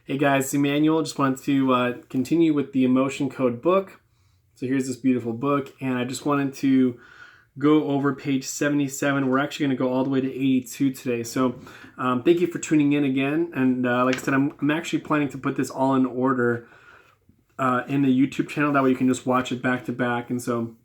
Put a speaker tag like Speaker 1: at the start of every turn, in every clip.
Speaker 1: Hey guys, it's Emmanuel. Just wanted to continue with the Emotion Code book. So here's this beautiful book, and I just wanted to go over page 77. We're actually going to go all the way to 82 today. So thank you for tuning in again. And like I said, I'm actually planning to put this all in order in the YouTube channel. That way you can just watch it back to back. And so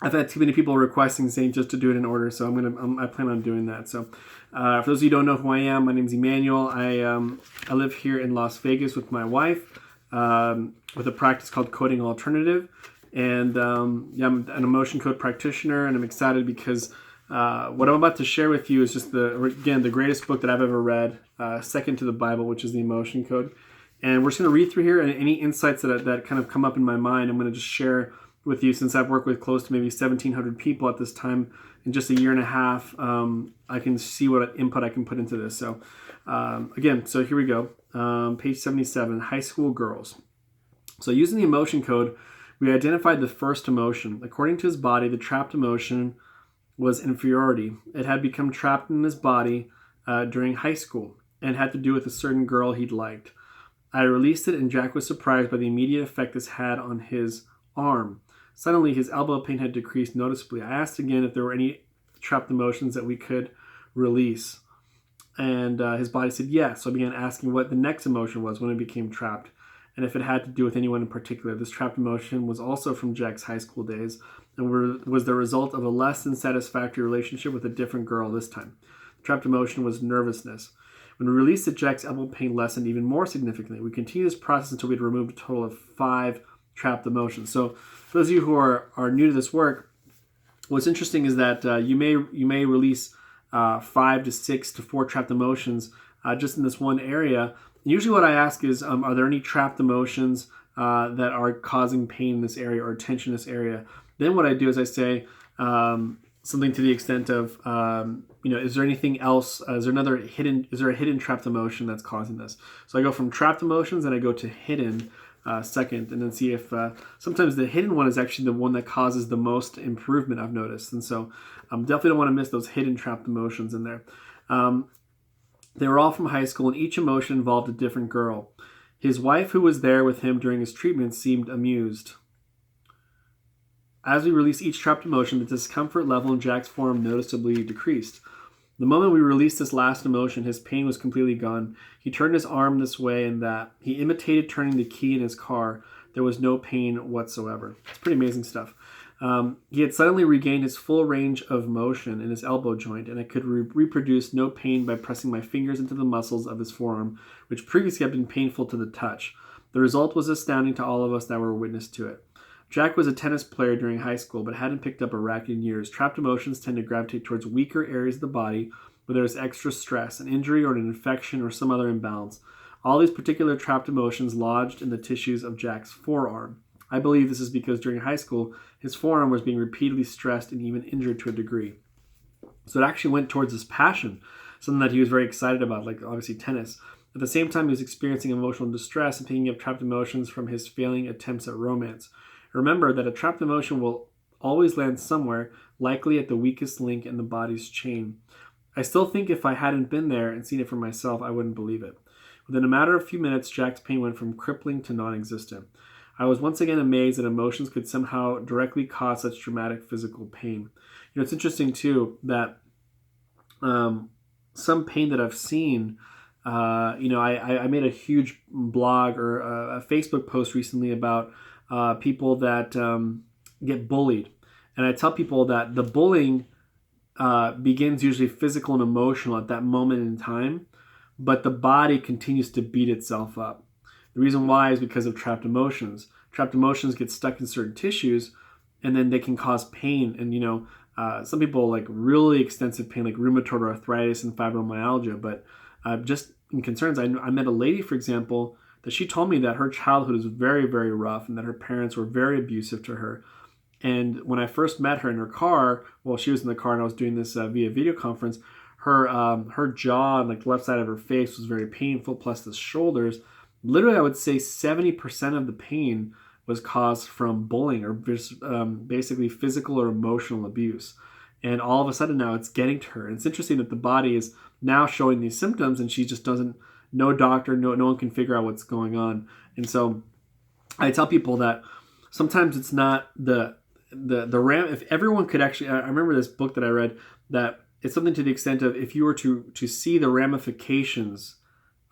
Speaker 1: I've had too many people requesting saying just to do it in order, so I plan on doing that. So, for those of you who don't know who I am, my name is Emmanuel. I live here in Las Vegas with my wife, with a practice called Coding Alternative, and yeah, I'm an emotion code practitioner, and I'm excited because what I'm about to share with you is just the greatest book that I've ever read, second to the Bible, which is the Emotion Code. And we're just going to read through here, and any insights that kind of come up in my mind, I'm going to just share with you. Since I've worked with close to maybe 1,700 people at this time in just a year and a half, I can see what input I can put into this. So so here we go. Page 77, high school girls. So using the emotion code, we identified the first emotion. According to his body, the trapped emotion was inferiority. It had become trapped in his body during high school and had to do with a certain girl he'd liked. I released it, and Jack was surprised by the immediate effect this had on his arm. Suddenly, his elbow pain had decreased noticeably. I asked again if there were any trapped emotions that we could release. And his body said yes. So I began asking what the next emotion was when it became trapped, and if it had to do with anyone in particular. This trapped emotion was also from Jack's high school days, and was the result of a less than satisfactory relationship with a different girl this time. The trapped emotion was nervousness. When we released it, Jack's elbow pain lessened even more significantly. We continued this process until we had removed a total of 5 trapped emotions. So for those of you who are new to this work, what's interesting is that you may release 5 to 6 to 4 trapped emotions just in this one area. Usually what I ask is, are there any trapped emotions that are causing pain in this area or tension in this area? Then what I do is I say something to the extent of, is there anything else? Is there a hidden trapped emotion that's causing this? So I go from trapped emotions and I go to hidden second, and then see if sometimes the hidden one is actually the one that causes the most improvement, I've noticed. And so definitely don't want to miss those hidden trapped emotions in there. They were all from high school, and each emotion involved a different girl. His wife, who was there with him during his treatment, seemed amused. As we released each trapped emotion, the discomfort level in Jack's forearm noticeably decreased. The moment we released this last emotion, his pain was completely gone. He turned his arm this way and that. He imitated turning the key in his car. There was no pain whatsoever. It's pretty amazing stuff. He had suddenly regained his full range of motion in his elbow joint, and I could reproduce no pain by pressing my fingers into the muscles of his forearm, which previously had been painful to the touch. The result was astounding to all of us that were witness to it. Jack was a tennis player during high school, but hadn't picked up a racket in years. Trapped emotions tend to gravitate towards weaker areas of the body where there is extra stress, an injury or an infection or some other imbalance. All these particular trapped emotions lodged in the tissues of Jack's forearm. I believe this is because during high school, his forearm was being repeatedly stressed and even injured to a degree. So it actually went towards his passion, something that he was very excited about, like obviously tennis. At the same time, he was experiencing emotional distress and picking up trapped emotions from his failing attempts at romance. Remember that a trapped emotion will always land somewhere, likely at the weakest link in the body's chain. I still think if I hadn't been there and seen it for myself, I wouldn't believe it. Within a matter of a few minutes, Jack's pain went from crippling to non-existent. I was once again amazed that emotions could somehow directly cause such dramatic physical pain. It's interesting too that some pain that I've seen, I made a huge blog or a Facebook post recently about people that get bullied. And I tell people that the bullying begins usually physical and emotional at that moment in time, but the body continues to beat itself up. The reason why is because of trapped emotions. Trapped emotions get stuck in certain tissues, and then they can cause pain. And some people like really extensive pain, like rheumatoid arthritis and fibromyalgia. But just in concerns, I met a lady, for example, that she told me that her childhood was very, very rough, and that her parents were very abusive to her. And when I first met her in her car, well, she was in the car and I was doing this via video conference, her jaw and like the left side of her face was very painful, plus the shoulders. Literally, I would say 70% of the pain was caused from bullying or basically physical or emotional abuse. And all of a sudden now it's getting to her. And it's interesting that the body is now showing these symptoms and she just doesn't no doctor, no one can figure out what's going on. And so I tell people that sometimes it's not the ram. If everyone could actually, I remember this book that I read that it's something to the extent of, if you were to see the ramifications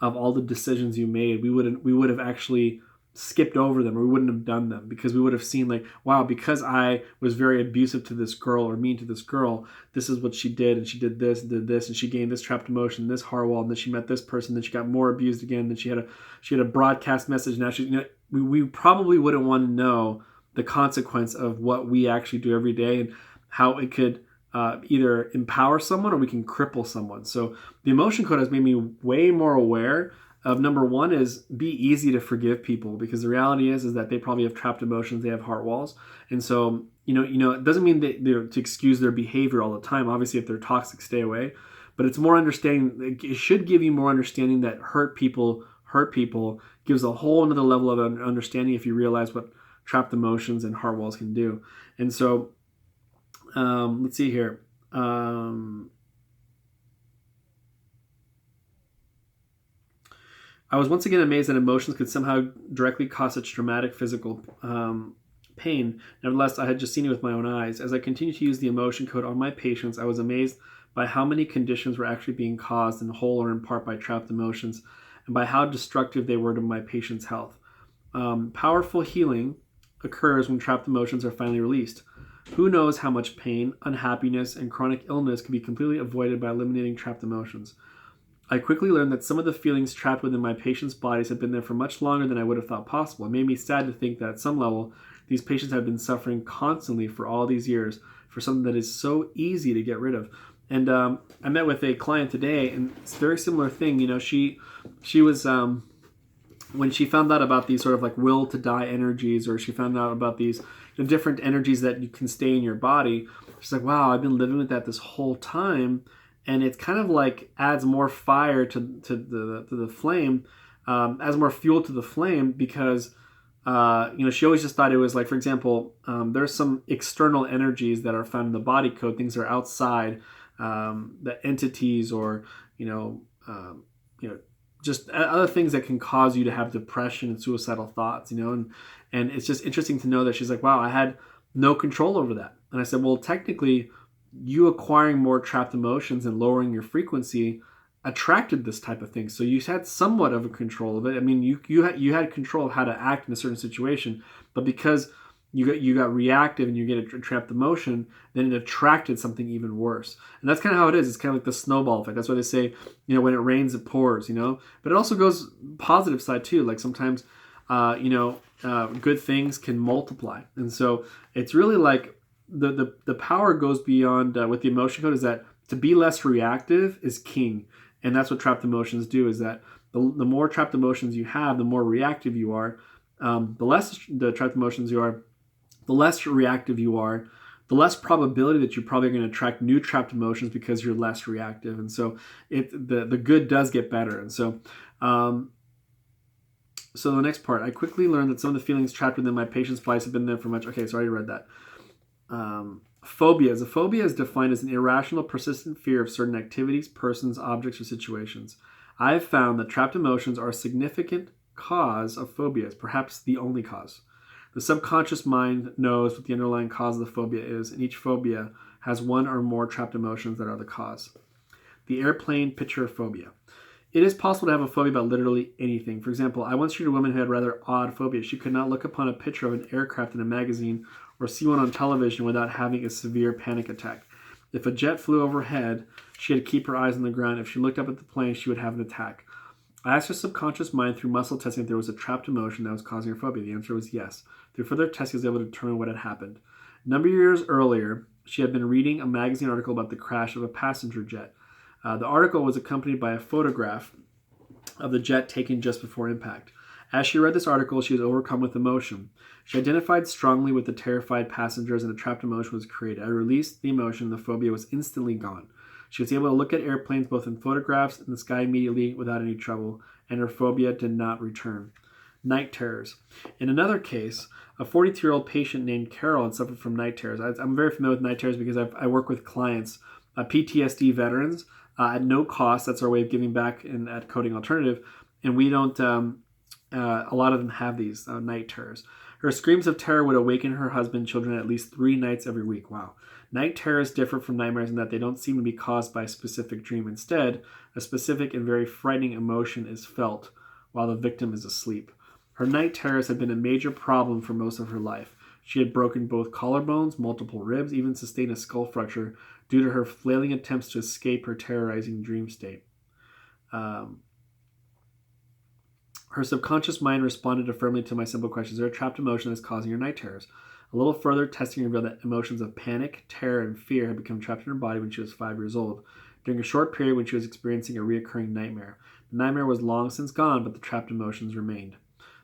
Speaker 1: of all the decisions you made, we would have actually skipped over them, or we wouldn't have done them, because we would have seen like, wow, because I was very abusive to this girl or mean to this girl, this is what she did, and she did this and did this, and she gained this trapped emotion, this Harwell, and then she met this person, then she got more abused again, then she had a broadcast message. Now we probably wouldn't want to know the consequence of what we actually do every day, and how it could either empower someone or we can cripple someone. So the emotion code has made me way more aware of, number one, is be easy to forgive people, because the reality is that they probably have trapped emotions, they have heart walls. And so, it doesn't mean that they're to excuse their behavior all the time. Obviously, if they're toxic, stay away. But it's more understanding. It should give you more understanding that hurt people gives a whole another level of understanding if you realize what trapped emotions and heart walls can do. And so, let's see here. I was once again amazed that emotions could somehow directly cause such dramatic physical pain. Nevertheless, I had just seen it with my own eyes. As I continued to use the emotion code on my patients, I was amazed by how many conditions were actually being caused in whole or in part by trapped emotions, and by how destructive they were to my patient's health. Powerful healing occurs when trapped emotions are finally released. Who knows how much pain, unhappiness, and chronic illness can be completely avoided by eliminating trapped emotions. I quickly learned that some of the feelings trapped within my patients' bodies had been there for much longer than I would have thought possible. It made me sad to think that at some level, these patients have been suffering constantly for all these years for something that is so easy to get rid of. And I met with a client today, and it's a very similar thing. She was, when she found out about these sort of like will to die energies, or she found out about these different energies that you can stay in your body, she's like, wow, I've been living with that this whole time. And it's kind of like adds more fire to the flame, adds more fuel to the flame, because she always just thought it was like, for example, there's some external energies that are found in the body code, things that are outside, the entities, or just other things that can cause you to have depression and suicidal thoughts, and it's just interesting to know that she's like, wow, I had no control over that. And I said, well, technically, you acquiring more trapped emotions and lowering your frequency attracted this type of thing. So you had somewhat of a control of it. I mean, you had control of how to act in a certain situation, but because you got reactive and you get a trapped emotion, then it attracted something even worse. And that's kind of how it is. It's kind of like the snowball effect. That's why they say, when it rains, it pours. But it also goes positive side too. Like sometimes, good things can multiply, and so it's really like the power goes beyond with the emotion code, is that to be less reactive is king. And that's what trapped emotions do, is that the more trapped emotions you have, the more reactive you are. The less the trapped emotions you are, the less reactive you are, the less probability that you're probably going to attract new trapped emotions because you're less reactive. And so the good does get better. And so so the next part, I quickly learned that some of the feelings trapped within my patient's bodies have been there for much. Okay, so I already read that. Phobias. A phobia is defined as an irrational, persistent fear of certain activities, persons, objects, or situations. I have found that trapped emotions are a significant cause of phobias, perhaps the only cause. The subconscious mind knows what the underlying cause of the phobia is, and each phobia has one or more trapped emotions that are the cause. The airplane picture phobia. It is possible to have a phobia about literally anything. For example, I once treated a woman who had rather odd phobias. She could not look upon a picture of an aircraft in a magazine or see one on television without having a severe panic attack. If a jet flew overhead, she had to keep her eyes on the ground. If she looked up at the plane, she would have an attack. I asked her subconscious mind through muscle testing if there was a trapped emotion that was causing her phobia. The answer was yes. Through further testing, I was able to determine what had happened. A number of years earlier, she had been reading a magazine article about the crash of a passenger jet. The article was accompanied by a photograph of the jet taken just before impact. As she read this article, she was overcome with emotion. She identified strongly with the terrified passengers, and a trapped emotion was created. I released the emotion, and the phobia was instantly gone. She was able to look at airplanes both in photographs and the sky immediately without any trouble, and her phobia did not return. Night terrors. In another case, a 42-year-old patient named Carol had suffered from night terrors. I'm very familiar with night terrors because I work with clients, PTSD veterans, at no cost. That's our way of giving back at Coding Alternative. And we don't, a lot of them have these night terrors. Her screams of terror would awaken her husband and children at least 3 nights every week. Wow. Night terrors differ from nightmares in that they don't seem to be caused by a specific dream. Instead, a specific and very frightening emotion is felt while the victim is asleep. Her night terrors had been a major problem for most of her life. She had broken both collarbones, multiple ribs, even sustained a skull fracture due to her flailing attempts to escape her terrorizing dream state. Her subconscious mind responded affirmingly to my simple questions. Is there a trapped emotion that's causing your night terrors? A little further testing revealed that emotions of panic, terror, and fear had become trapped in her body when she was 5 years old, during a short period when she was experiencing a recurring nightmare. The nightmare was long since gone, but the trapped emotions remained.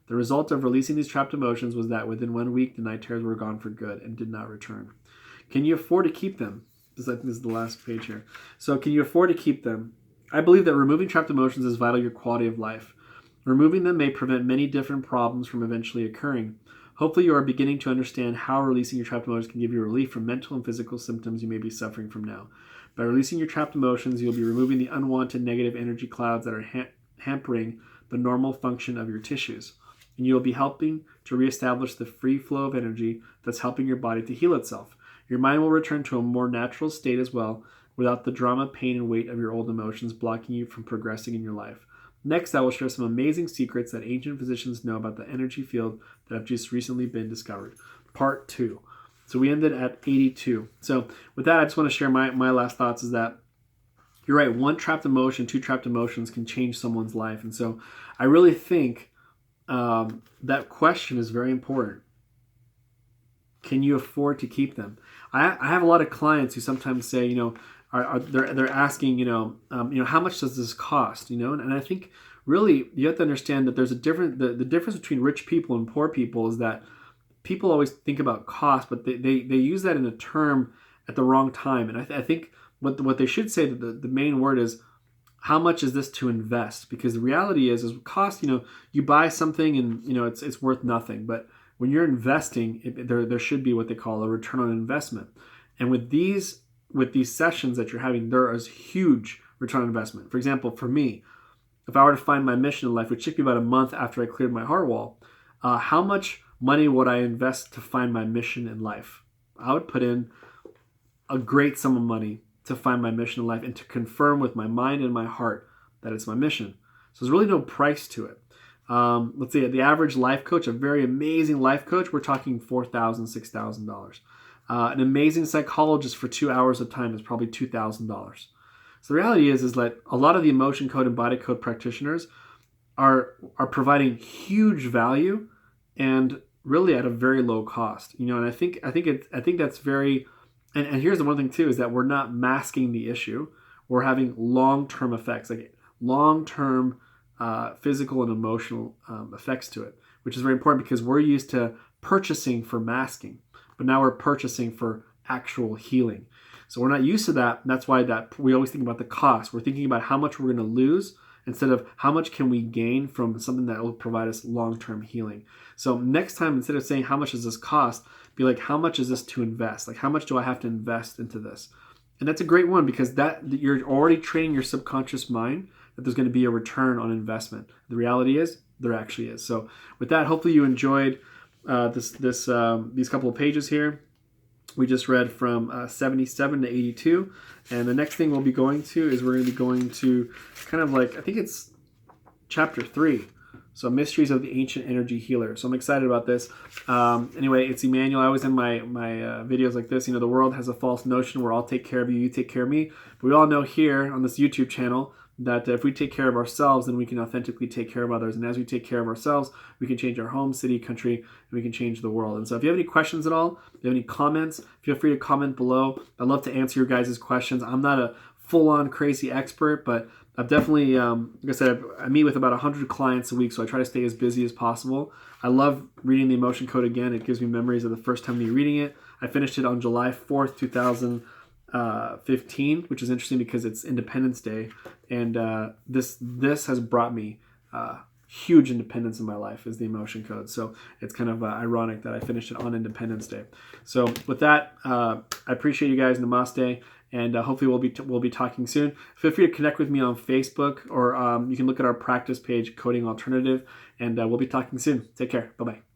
Speaker 1: The result of releasing these trapped emotions was that within 1 week, the night terrors were gone for good and did not return. Can you afford to keep them? I think this is the last page here. So can you afford to keep them? I believe that removing trapped emotions is vital to your quality of life. Removing them may prevent many different problems from eventually occurring. Hopefully you are beginning to understand how releasing your trapped emotions can give you relief from mental and physical symptoms you may be suffering from now. By releasing your trapped emotions, you'll be removing the unwanted negative energy clouds that are hampering the normal function of your tissues. And you'll be helping to reestablish the free flow of energy that's helping your body to heal itself. Your mind will return to a more natural state as well, without the drama, pain, and weight of your old emotions blocking you from progressing in your life. Next, I will share some amazing secrets that ancient physicians know about the energy field that have just recently been discovered. Part 2. So we ended at 82. So with that, I just want to share my last thoughts is that you're right, 1 trapped emotion, 2 trapped emotions can change someone's life. And so I really think that question is very important. Can you afford to keep them? I have a lot of clients who sometimes say, they're asking, how much does this cost? And I think really you have to understand that there's a the difference between rich people and poor people is that people always think about cost, but they use that in a term at the wrong time. And I think what they should say, the main word is, how much is this to invest? Because the reality is cost, you buy something and, it's worth nothing. But when you're investing, there should be what they call a return on investment. And with these sessions that you're having, there is huge return on investment. For example, for me, if I were to find my mission in life, which took me about a month after I cleared my heart wall, how much money would I invest to find my mission in life? I would put in a great sum of money to find my mission in life and to confirm with my mind and my heart that it's my mission. So there's really no price to it. Let's say the average life coach, a very amazing life coach, we're talking $4,000, $6,000. An amazing psychologist for 2 hours of time is probably $2,000. So the reality is that a lot of the emotion code and body code practitioners are providing huge value and really at a very low cost. And I think that's very, and here's the one thing too, is that we're not masking the issue. We're having long-term effects, like long-term physical and emotional effects to it, which is very important because we're used to purchasing for masking, but now we're purchasing for actual healing. So we're not used to that. And that's why we always think about the cost. We're thinking about how much we're going to lose instead of how much can we gain from something that will provide us long-term healing. So next time, instead of saying how much does this cost, be like, how much is this to invest? Like, how much do I have to invest into this? And that's a great one because that you're already training your subconscious mind that there's going to be a return on investment. The reality is there actually is. So with that, hopefully you enjoyed these couple of pages here. We just read from 77 to 82. And the next thing we'll be going to is we're going to be going to kind of like, I think it's chapter 3. So Mysteries of the Ancient Energy Healer. So I'm excited about this. Anyway, it's Emmanuel. I always end my videos like this. The world has a false notion where I'll take care of you, you take care of me. But we all know here on this YouTube channel that if we take care of ourselves, then we can authentically take care of others. And as we take care of ourselves, we can change our home, city, country, and we can change the world. And so if you have any questions at all, if you have any comments, feel free to comment below. I'd love to answer your guys' questions. I'm not a full-on crazy expert, but I've definitely, like I said, I meet with about 100 clients a week, so I try to stay as busy as possible. I love reading the Emotion Code again. It gives me memories of the first time me reading it. I finished it on July 4th, 2015, which is interesting because it's Independence Day, and this has brought me huge independence in my life is the Emotion Code. So it's kind of ironic that I finished it on Independence Day. So with that, I appreciate you guys. Namaste. and hopefully we'll be talking soon. Feel free to connect with me on Facebook, or you can look at our practice page, Coding Alternative, and we'll be talking soon. Take care. Bye-bye.